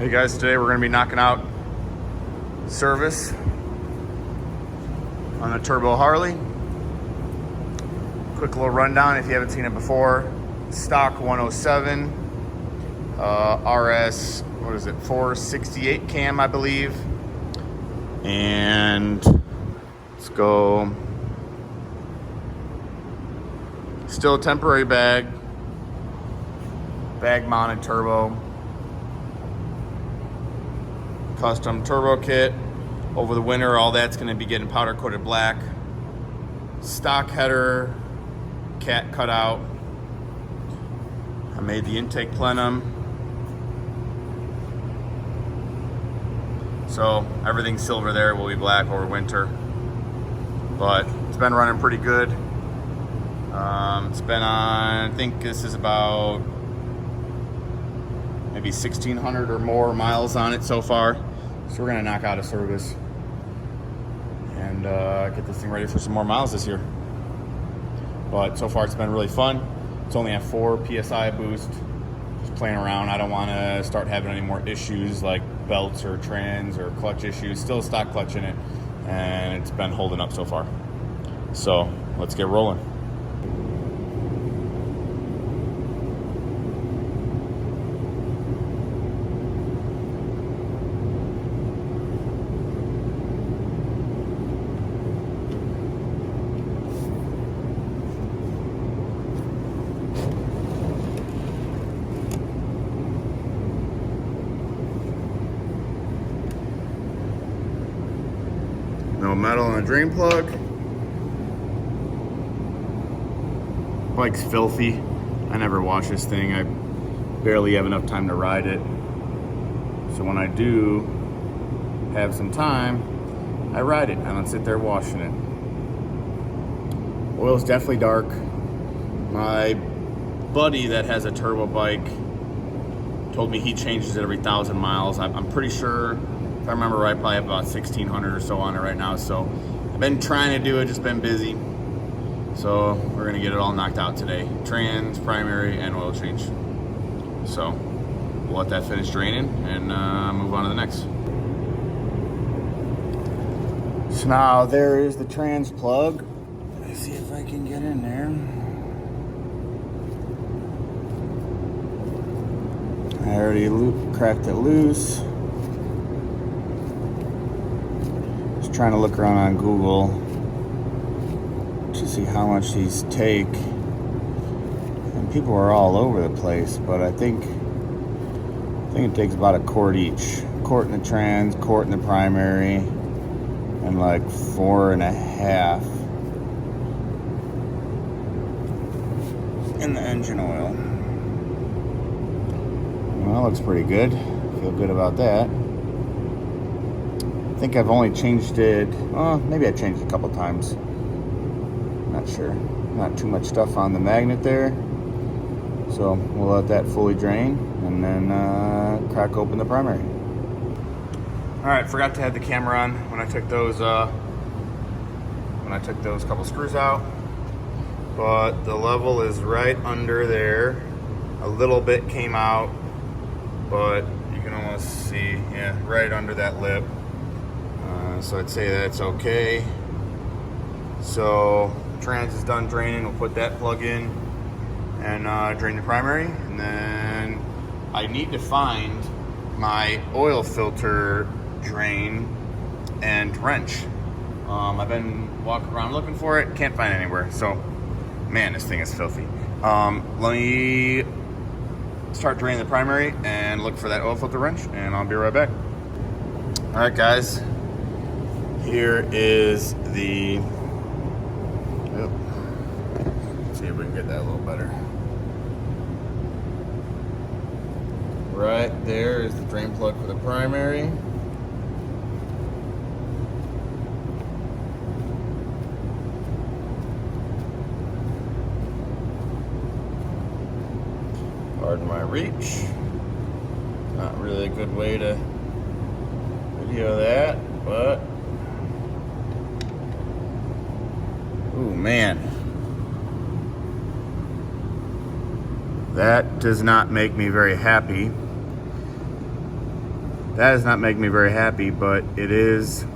Hey guys, today we're going to be knocking out service on the turbo Harley. Quick little rundown if you haven't seen it before. Stock 107 RS, what is it, 468 cam, I believe. And let's go. Still a temporary bag mounted turbo. Custom turbo kit. Over the winter, all that's going to be getting powder coated black. Stock header, cat cut out. I made the intake plenum. So everything silver there will be black over winter. But it's been running pretty good. It's been on, I think this is about maybe 1,600 or more miles on it so far. So we're gonna knock out a service and get this thing ready for some more miles this year. But so far it's been really fun. It's only at 4 PSI boost. Just playing around. I don't want to start having any more issues like belts or trans or clutch issues. Still a stock clutch in it, and it's been holding up so far. So let's get rolling. No metal on the drain plug. Bike's filthy. I never wash this thing. I barely have enough time to ride it. So when I do have some time, I ride it. I don't sit there washing it. Oil's definitely dark. My buddy that has a turbo bike told me he changes it every 1,000 miles. I'm pretty sure, if I remember right, probably have about 1,600 or so on it right now. So I've been trying to do it, just been busy. So we're gonna get it all knocked out today. Trans, primary, and oil change. So we'll let that finish draining and move on to the next. So now there is the trans plug. Let's see if I can get in there. I already cracked it loose. Just trying to look around on Google to see how much these take. And people are all over the place, but I think it takes about a quart each. Quart in the trans, quart in the primary, and like 4.5 in the engine oil. Well, that looks pretty good. Feel good about that. I think I've only changed it, maybe I changed it a couple times. Not sure. Not too much stuff on the magnet there. So we'll let that fully drain and then crack open the primary. All right, forgot to have the camera on when I took those couple screws out. But the level is right under there. A little bit came out, but you can almost see, yeah, right under that lip. So I'd say that's okay. So trans is done draining. We'll put that plug in and drain the primary. And then I need to find my oil filter drain and wrench. I've been walking around looking for it. Can't find it anywhere. So, man, this thing is filthy. Let me start draining the primary and look for that oil filter wrench, and I'll be right back. All right, guys. Here is the, let's see if we can get that a little better. Right there is the drain plug for the primary. Pardon my reach. Not really a good way to video that, but ooh, man. That does not make me very happy. that does not make me very happy, but it's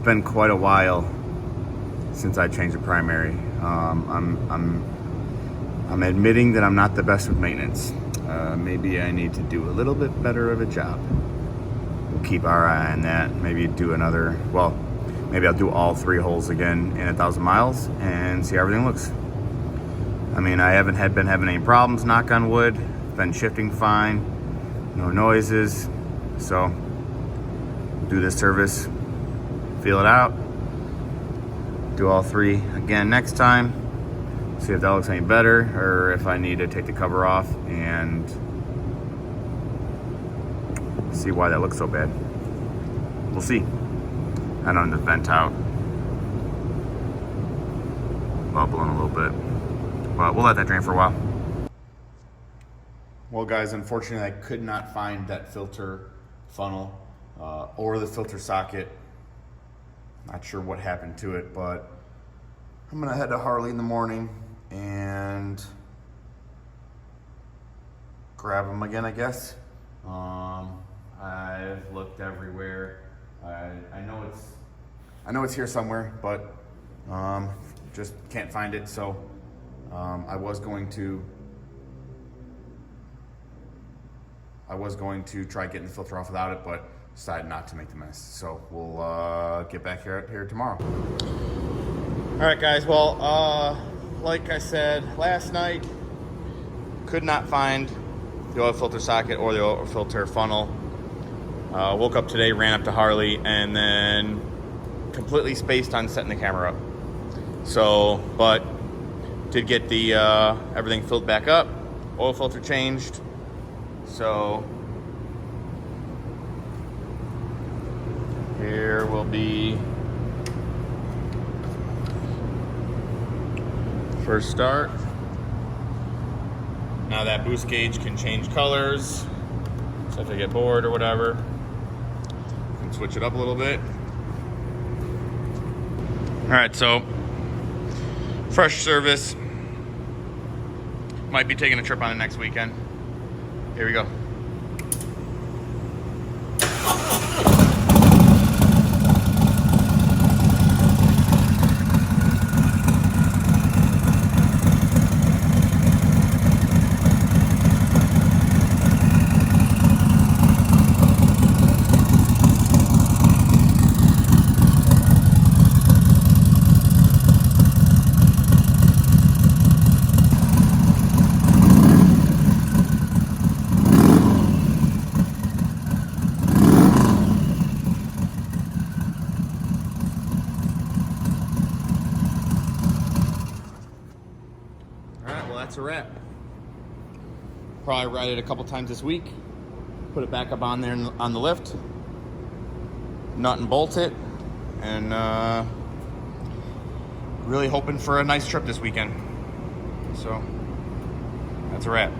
been quite a while since I changed the primary. I'm admitting that I'm not the best with maintenance. Maybe I need to do a little bit better of a job. We'll keep our eye on that. Maybe do another, well, maybe I'll do all 3 holes again in 1,000 miles and see how everything looks. I mean, I haven't been having any problems, knock on wood. Been shifting fine, no noises. So, do this service, feel it out. Do all 3 again next time. See if that looks any better, or if I need to take the cover off and see why that looks so bad. We'll see. I don't know, the vent out. Bubbling a little bit. But we'll let that drain for a while. Well guys, unfortunately I could not find that filter funnel or the filter socket. Not sure what happened to it, but I'm gonna head to Harley in the morning and grab them again, I guess. I've looked everywhere. I know it's here somewhere, but just can't find it. So I was going to try getting the filter off without it, but decided not to make the mess. So we'll get back here tomorrow. All right, guys. Well, like I said last night, could not find the oil filter socket or the oil filter funnel. Woke up today, ran up to Harley, and then completely spaced on setting the camera up. So, but did get the everything filled back up, oil filter changed. So here will be first start. Now that boost gauge can change colors, so if I get bored or whatever, I can switch it up a little bit. All right, so fresh service. Might be taking a trip on it next weekend. Here we go. That's a wrap. Probably ride it a couple times this week. Put it back up on there on the lift. Nut and bolt it. And really hoping for a nice trip this weekend. So that's a wrap.